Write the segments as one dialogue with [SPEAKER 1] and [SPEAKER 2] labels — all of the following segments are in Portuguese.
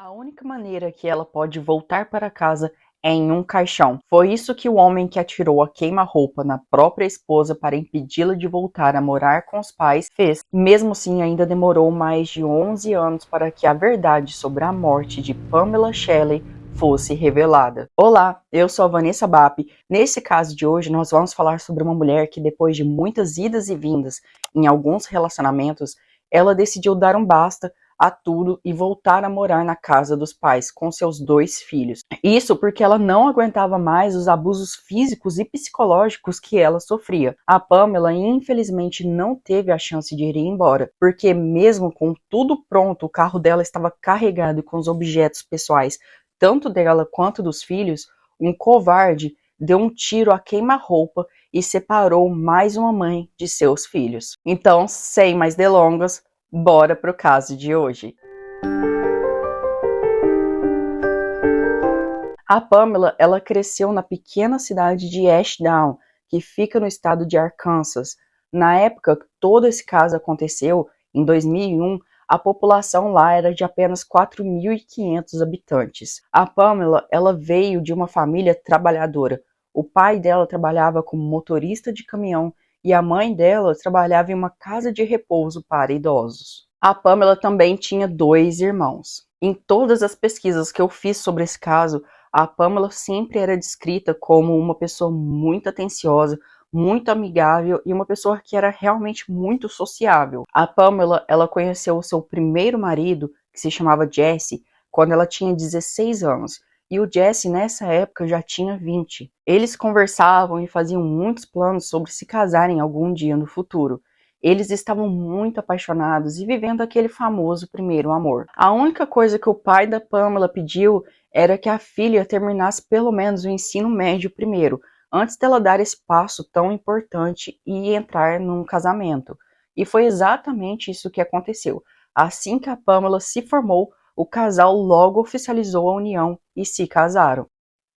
[SPEAKER 1] A única maneira que ela pode voltar para casa é em um caixão. Foi isso que o homem que atirou a queima-roupa na própria esposa para impedi-la de voltar a morar com os pais fez. Mesmo assim, ainda demorou mais de 11 anos para que a verdade sobre a morte de Pamela Shelley fosse revelada. Olá, eu sou a Vanessa Bap. Nesse caso de hoje, nós vamos falar sobre uma mulher que, depois de muitas idas e vindas em alguns relacionamentos, ela decidiu dar um basta a tudo e voltar a morar na casa dos pais com seus 2 filhos. Isso porque ela não aguentava mais os abusos físicos e psicológicos que ela sofria. A Pamela infelizmente não teve a chance de ir embora, porque mesmo com tudo pronto, o carro dela estava carregado com os objetos pessoais, tanto dela quanto dos filhos. Um covarde deu um tiro a queima-roupa e separou mais uma mãe de seus filhos. Então, sem mais delongas, bora pro caso de hoje. A Pamela, ela cresceu na pequena cidade de Ashdown, que fica no estado de Arkansas. Na época que todo esse caso aconteceu, em 2001, a população lá era de apenas 4.500 habitantes. A Pamela, ela veio de uma família trabalhadora. O pai dela trabalhava como motorista de caminhão e a mãe dela trabalhava em uma casa de repouso para idosos. A Pamela também tinha 2 irmãos. Em todas as pesquisas que eu fiz sobre esse caso, a Pamela sempre era descrita como uma pessoa muito atenciosa, muito amigável e uma pessoa que era realmente muito sociável. A Pamela, ela conheceu o seu primeiro marido, que se chamava Jesse, quando ela tinha 16 anos. E o Jesse, nessa época, já tinha 20. Eles conversavam e faziam muitos planos sobre se casarem algum dia no futuro. Eles estavam muito apaixonados e vivendo aquele famoso primeiro amor. A única coisa que o pai da Pamela pediu era que a filha terminasse pelo menos o ensino médio primeiro, antes dela dar esse passo tão importante e entrar num casamento. E foi exatamente isso que aconteceu. Assim que a Pamela se formou, o casal logo oficializou a união e se casaram.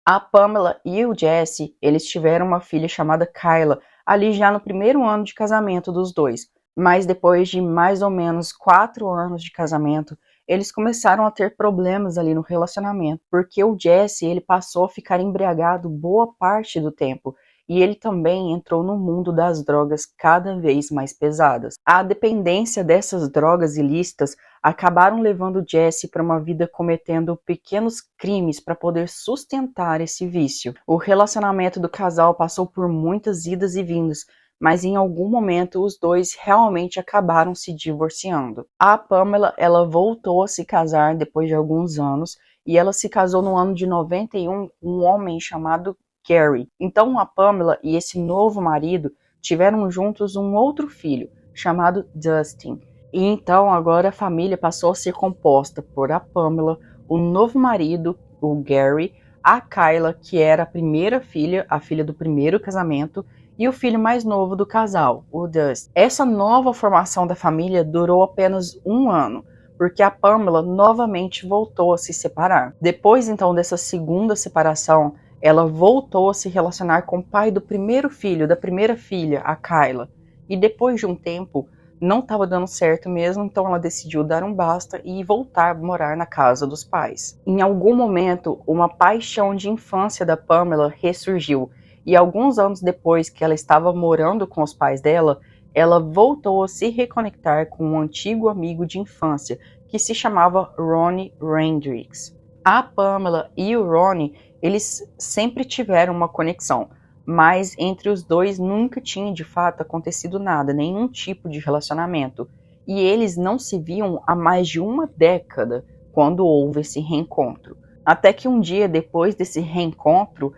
[SPEAKER 1] A Pamela e o Jesse, eles tiveram uma filha chamada Kyla, ali já no primeiro ano de casamento dos dois. Mas depois de mais ou menos 4 anos de casamento, eles começaram a ter problemas ali no relacionamento, porque o Jesse, ele passou a ficar embriagado boa parte do tempo, e ele também entrou no mundo das drogas cada vez mais pesadas. A dependência dessas drogas ilícitas acabaram levando Jesse para uma vida cometendo pequenos crimes para poder sustentar esse vício. O relacionamento do casal passou por muitas idas e vindas, mas em algum momento os dois realmente acabaram se divorciando. A Pamela, ela voltou a se casar depois de alguns anos, e ela se casou no ano de 91 com um homem chamado Gary. Então a Pamela e esse novo marido tiveram juntos um outro filho, chamado Dustin. E então agora a família passou a ser composta por a Pamela, o novo marido, o Gary, a Kyla, que era a primeira filha, a filha do primeiro casamento, e o filho mais novo do casal, o Dustin. Essa nova formação da família durou apenas 1 ano, porque a Pamela novamente voltou a se separar. Depois então dessa segunda separação, ela voltou a se relacionar com o pai do primeiro filho, da primeira filha, a Kyla. E depois de um tempo, não estava dando certo mesmo, então ela decidiu dar um basta e voltar a morar na casa dos pais. Em algum momento, uma paixão de infância da Pamela ressurgiu, e alguns anos depois que ela estava morando com os pais dela, ela voltou a se reconectar com um antigo amigo de infância, que se chamava Ronnie Rendricks. A Pamela e o Ronnie, eles sempre tiveram uma conexão, mas entre os dois nunca tinha de fato acontecido nada, nenhum tipo de relacionamento. E eles não se viam há mais de 1 década quando houve esse reencontro. Até que um dia depois desse reencontro,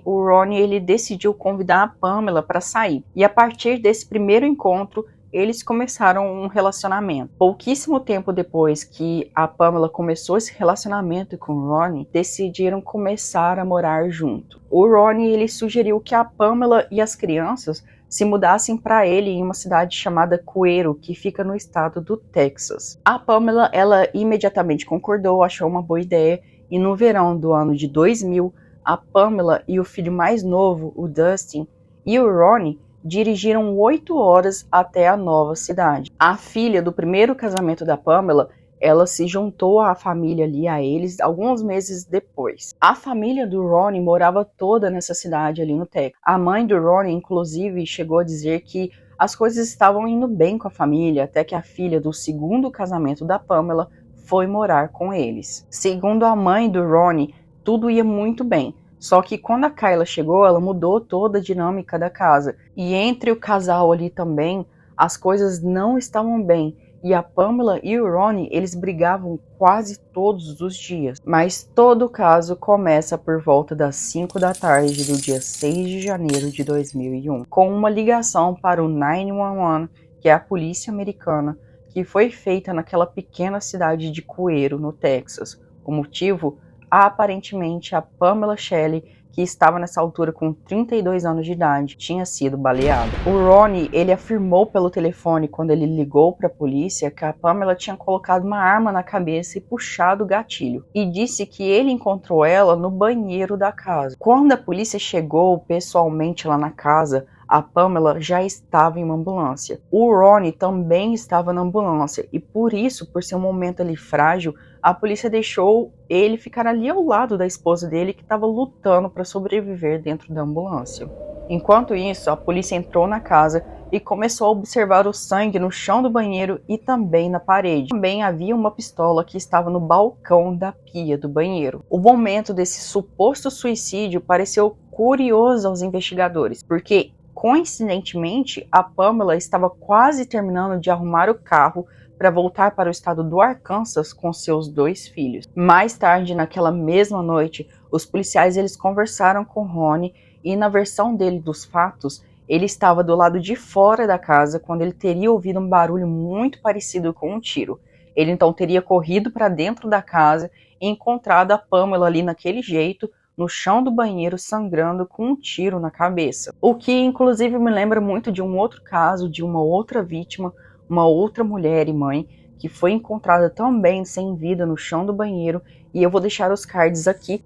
[SPEAKER 1] o Ronnie, ele decidiu convidar a Pamela para sair. E a partir desse primeiro encontro, eles começaram um relacionamento. Pouquíssimo tempo depois que a Pamela começou esse relacionamento com o Ronnie, decidiram começar a morar junto. O Ronnie, ele sugeriu que a Pamela e as crianças se mudassem para ele em uma cidade chamada Cuero, que fica no estado do Texas. A Pamela, ela imediatamente concordou, achou uma boa ideia, e no verão do ano de 2000, a Pamela e o filho mais novo, o Dustin, e o Ronnie dirigiram 8 horas até a nova cidade. A filha do primeiro casamento da Pamela, ela se juntou à família ali, a eles, alguns meses depois. A família do Ronnie morava toda nessa cidade ali no Texas. A mãe do Ronnie, inclusive, chegou a dizer que as coisas estavam indo bem com a família, até que a filha do segundo casamento da Pamela foi morar com eles. Segundo a mãe do Ronnie, tudo ia muito bem. Só que quando a Kyla chegou, ela mudou toda a dinâmica da casa. E entre o casal ali também, as coisas não estavam bem. E a Pamela e o Ronnie, eles brigavam quase todos os dias. Mas todo o caso começa por volta das 5 da tarde do dia 6 de janeiro de 2001, com uma ligação para o 911, que é a polícia americana, que foi feita naquela pequena cidade de Cuero, no Texas. O motivo? Aparentemente, a Pamela Shelley, que estava nessa altura com 32 anos de idade, tinha sido baleada. O Ronnie, ele afirmou pelo telefone, quando ele ligou para a polícia, que a Pamela tinha colocado uma arma na cabeça e puxado o gatilho, e disse que ele encontrou ela no banheiro da casa. Quando a polícia chegou pessoalmente lá na casa, a Pamela já estava em uma ambulância. O Ronnie também estava na ambulância, e por isso, por ser um momento ali frágil, a polícia deixou ele ficar ali ao lado da esposa dele, que estava lutando para sobreviver dentro da ambulância. Enquanto isso, a polícia entrou na casa e começou a observar o sangue no chão do banheiro e também na parede. Também havia uma pistola que estava no balcão da pia do banheiro. O momento desse suposto suicídio pareceu curioso aos investigadores, porque, coincidentemente, a Pamela estava quase terminando de arrumar o carro para voltar para o estado do Arkansas com seus 2 filhos. Mais tarde, naquela mesma noite, os policiais eles conversaram com Ronnie e, na versão dele dos fatos, ele estava do lado de fora da casa quando ele teria ouvido um barulho muito parecido com um tiro. Ele então teria corrido para dentro da casa e encontrado a Pamela ali naquele jeito, no chão do banheiro, sangrando com um tiro na cabeça. O que inclusive me lembra muito de um outro caso, de uma outra vítima, uma outra mulher e mãe, que foi encontrada também sem vida no chão do banheiro, e eu vou deixar os cards aqui.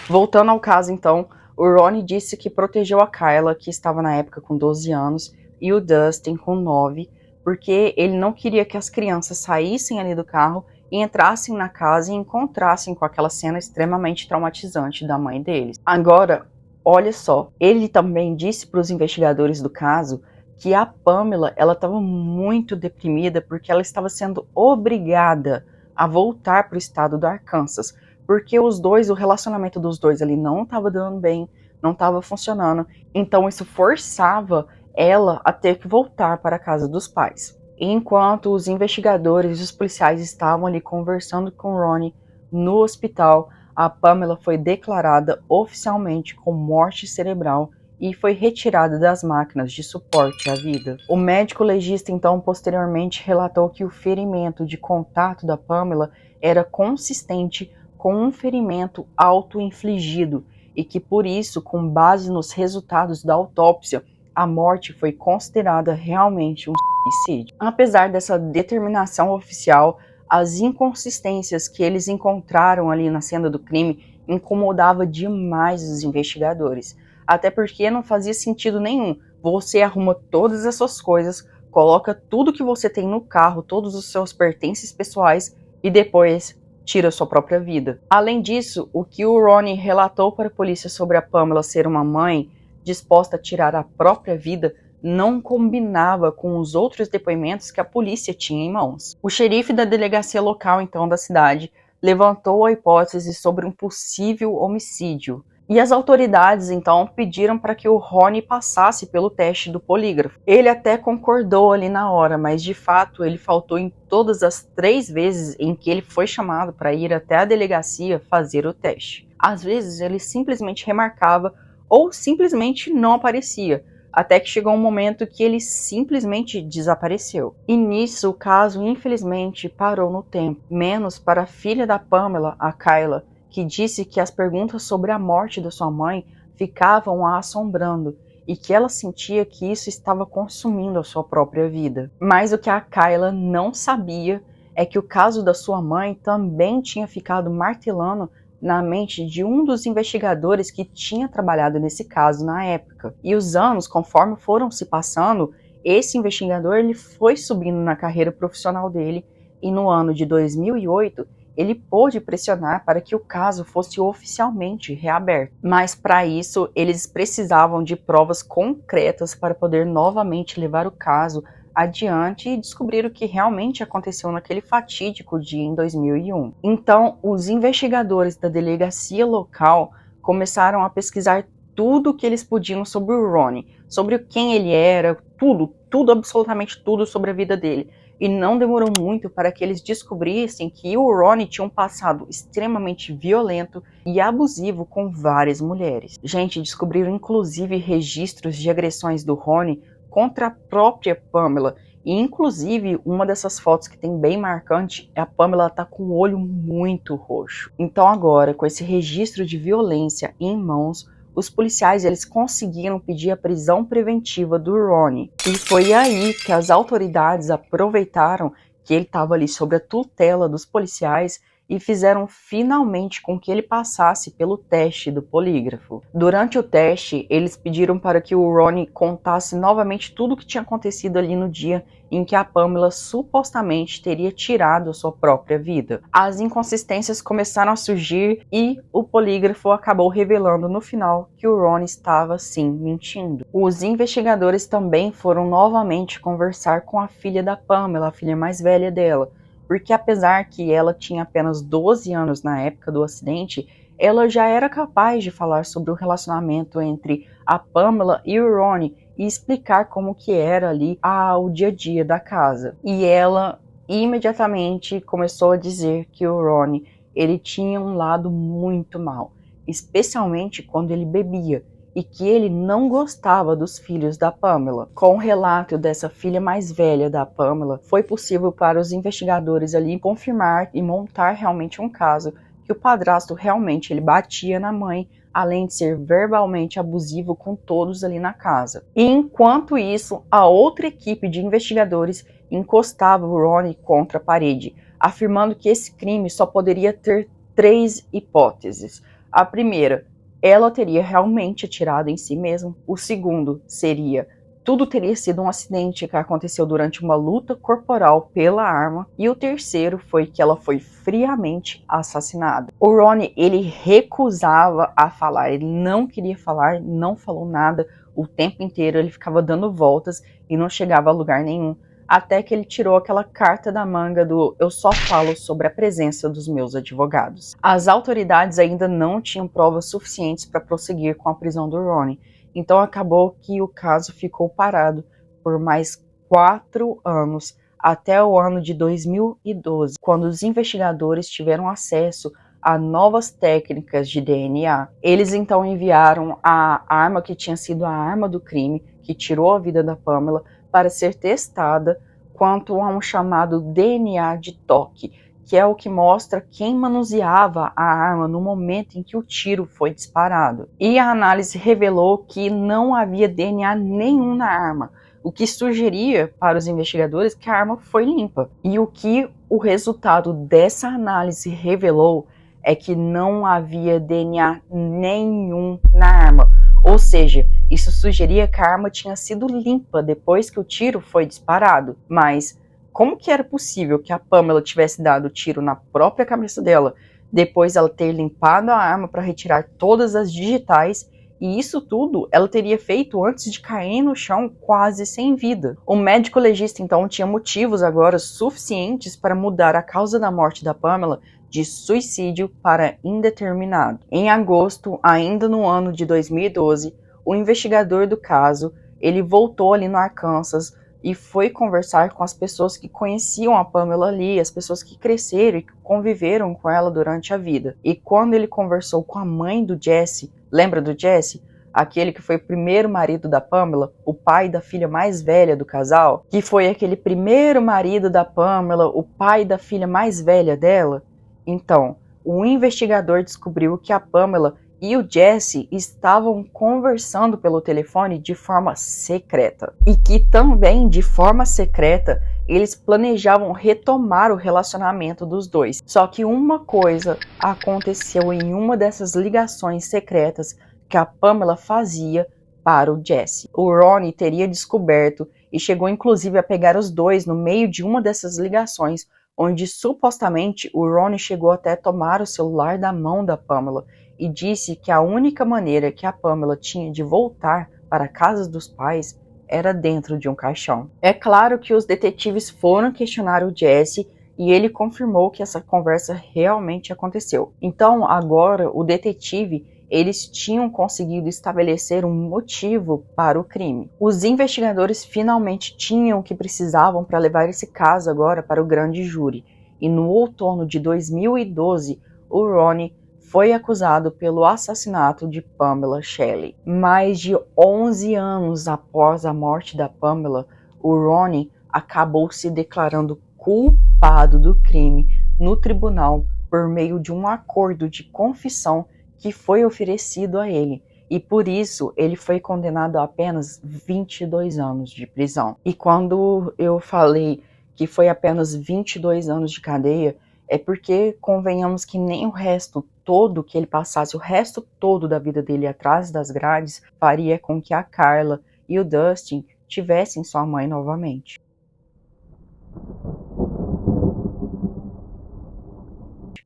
[SPEAKER 1] Voltando ao caso então, o Ronnie disse que protegeu a Kyla, que estava na época com 12 anos, e o Dustin com 9, porque ele não queria que as crianças saíssem ali do carro e entrassem na casa e encontrassem com aquela cena extremamente traumatizante da mãe deles. Agora, olha só, ele também disse para os investigadores do caso que a Pamela, ela estava muito deprimida porque ela estava sendo obrigada a voltar para o estado do Arkansas, porque o relacionamento dos dois ali não estava dando bem, não estava funcionando, então isso forçava ela a ter que voltar para a casa dos pais. Enquanto os investigadores e os policiais estavam ali conversando com o Ronnie no hospital, a Pamela foi declarada oficialmente com morte cerebral e foi retirada das máquinas de suporte à vida. O médico legista então posteriormente relatou que o ferimento de contato da Pamela era consistente com um ferimento auto-infligido e que por isso, com base nos resultados da autópsia, a morte foi considerada realmente um suicídio. Apesar dessa determinação oficial, as inconsistências que eles encontraram ali na cena do crime incomodava demais os investigadores. Até porque não fazia sentido nenhum. Você arruma todas as suas coisas, coloca tudo que você tem no carro, todos os seus pertences pessoais e depois tira sua própria vida. Além disso, o que o Ronnie relatou para a polícia sobre a Pamela ser uma mãe disposta a tirar a própria vida não combinava com os outros depoimentos que a polícia tinha em mãos. O xerife da delegacia local, então, da cidade, levantou a hipótese sobre um possível homicídio. E as autoridades, então, pediram para que o Ronnie passasse pelo teste do polígrafo. Ele até concordou ali na hora, mas de fato ele faltou em todas as 3 vezes em que ele foi chamado para ir até a delegacia fazer o teste. Às vezes ele simplesmente remarcava ou simplesmente não aparecia, até que chegou um momento que ele simplesmente desapareceu. E nisso o caso, infelizmente, parou no tempo, menos para a filha da Pamela, a Kyla, que disse que as perguntas sobre a morte da sua mãe ficavam a assombrando e que ela sentia que isso estava consumindo a sua própria vida. Mas o que a Kyla não sabia é que o caso da sua mãe também tinha ficado martelando na mente de um dos investigadores que tinha trabalhado nesse caso na época. E os anos, conforme foram se passando, esse investigador ele foi subindo na carreira profissional dele e no ano de 2008 ele pôde pressionar para que o caso fosse oficialmente reaberto. Mas para isso eles precisavam de provas concretas para poder novamente levar o caso adiante e descobrir o que realmente aconteceu naquele fatídico dia em 2001. Então, os investigadores da delegacia local começaram a pesquisar tudo o que eles podiam sobre o Ronnie, sobre quem ele era, tudo, absolutamente tudo sobre a vida dele. E não demorou muito para que eles descobrissem que o Ronnie tinha um passado extremamente violento e abusivo com várias mulheres. Gente, descobriram inclusive registros de agressões do Ronnie contra a própria Pamela. E inclusive uma dessas fotos que tem bem marcante, a Pamela tá com o olho muito roxo. Então agora, com esse registro de violência em mãos, os policiais eles conseguiram pedir a prisão preventiva do Ronnie. E foi aí que as autoridades aproveitaram que ele estava ali sob a tutela dos policiais e fizeram finalmente com que ele passasse pelo teste do polígrafo. Durante o teste, eles pediram para que o Ronnie contasse novamente tudo o que tinha acontecido ali no dia em que a Pamela supostamente teria tirado a sua própria vida. As inconsistências começaram a surgir e o polígrafo acabou revelando no final que o Ronnie estava sim mentindo. Os investigadores também foram novamente conversar com a filha da Pamela, a filha mais velha dela, porque apesar que ela tinha apenas 12 anos na época do acidente, ela já era capaz de falar sobre o relacionamento entre a Pamela e o Ronnie e explicar como que era ali o dia a dia da casa. E ela imediatamente começou a dizer que o Ronnie ele tinha um lado muito mau, especialmente quando ele bebia, e que ele não gostava dos filhos da Pamela. Com o relato dessa filha mais velha da Pamela, foi possível para os investigadores ali confirmar e montar realmente um caso que o padrasto realmente ele batia na mãe, além de ser verbalmente abusivo com todos ali na casa. E enquanto isso, a outra equipe de investigadores encostava o Ronnie contra a parede, afirmando que esse crime só poderia ter 3 hipóteses. A primeira, ela teria realmente atirado em si mesma. O segundo seria, tudo teria sido um acidente que aconteceu durante uma luta corporal pela arma. E o terceiro foi que ela foi friamente assassinada. O Ronnie, ele recusava a falar, ele não queria falar, não falou nada. O tempo inteiro ele ficava dando voltas e não chegava a lugar nenhum. Até que ele tirou aquela carta da manga do "eu só falo sobre a presença dos meus advogados". As autoridades ainda não tinham provas suficientes para prosseguir com a prisão do Ronnie, então acabou que o caso ficou parado por mais 4 anos, até o ano de 2012, quando os investigadores tiveram acesso a novas técnicas de DNA. Eles então enviaram a arma que tinha sido a arma do crime, que tirou a vida da Pamela, para ser testada quanto a um chamado DNA de toque, que é o que mostra quem manuseava a arma no momento em que o tiro foi disparado. E a análise revelou que não havia DNA nenhum na arma, o que sugeria para os investigadores que a arma foi limpa. E o que o resultado dessa análise revelou é que não havia DNA nenhum na arma, ou seja, isso sugeria que a arma tinha sido limpa depois que o tiro foi disparado. Mas como que era possível que a Pamela tivesse dado o tiro na própria cabeça dela, depois ela ter limpado a arma para retirar todas as digitais, e isso tudo ela teria feito antes de cair no chão quase sem vida? O médico legista então tinha motivos agora suficientes para mudar a causa da morte da Pamela de suicídio para indeterminado. Em agosto, ainda no ano de 2012, o investigador do caso, ele voltou ali no Arkansas e foi conversar com as pessoas que conheciam a Pamela ali, as pessoas que cresceram e que conviveram com ela durante a vida. E quando ele conversou com a mãe do Jesse, lembra do Jesse? Aquele que foi o primeiro marido da Pamela, o pai da filha mais velha do casal, que foi aquele primeiro marido da Pamela, o pai da filha mais velha dela. Então, o investigador descobriu que a Pamela e o Jesse estavam conversando pelo telefone de forma secreta. E que também, de forma secreta, eles planejavam retomar o relacionamento dos dois. Só que uma coisa aconteceu em uma dessas ligações secretas que a Pamela fazia para o Jesse. O Ronnie teria descoberto e chegou inclusive a pegar os dois no meio de uma dessas ligações onde supostamente o Ronnie chegou até tomar o celular da mão da Pamela e disse que a única maneira que a Pamela tinha de voltar para a casa dos pais era dentro de um caixão. É claro que os detetives foram questionar o Jesse e ele confirmou que essa conversa realmente aconteceu. Então, agora, o detetive, eles tinham conseguido estabelecer um motivo para o crime. Os investigadores finalmente tinham o que precisavam para levar esse caso agora para o grande júri. E no outono de 2012, o Ronnie foi acusado pelo assassinato de Pamela Shelley. Mais de 11 anos após a morte da Pamela, o Ronnie acabou se declarando culpado do crime no tribunal por meio de um acordo de confissão que foi oferecido a ele, e por isso ele foi condenado a apenas 22 anos de prisão. E quando eu falei que foi apenas 22 anos de cadeia, é porque convenhamos que nem o resto todo que ele passasse, o resto todo da vida dele atrás das grades, faria com que a Carla e o Dustin tivessem sua mãe novamente.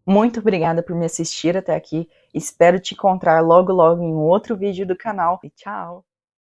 [SPEAKER 1] Muito obrigada por me assistir até aqui. Espero te encontrar logo logo em outro vídeo do canal. E tchau!